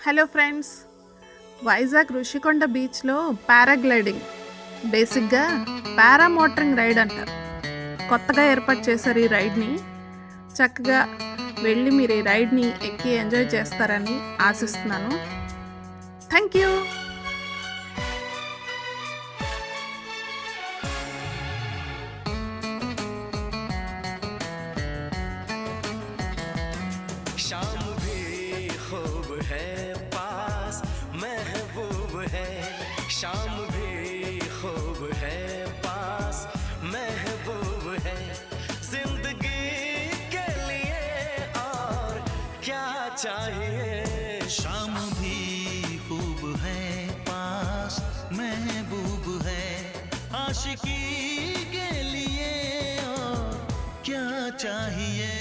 Hello friends, Vizag Rushikonda బీచ్లో paragliding, బేసిక్గా పారామోటరింగ్ ride అంటారు. కొత్తగా ఏర్పాటు చేశారు ఈ రైడ్ని. చక్కగా వెళ్ళి మీరు ఈ రైడ్ని ఎక్కి ఎంజాయ్ చేస్తారని ఆశిస్తున్నాను. Thank you. शाम भी खूब है पास महबूब है, शाम भी खूब है पास महबूब है, जिंदगी के लिए और क्या चाहिए। शाम भी खूब है पास महबूब है, आशिकी के लिए और क्या चाहिए।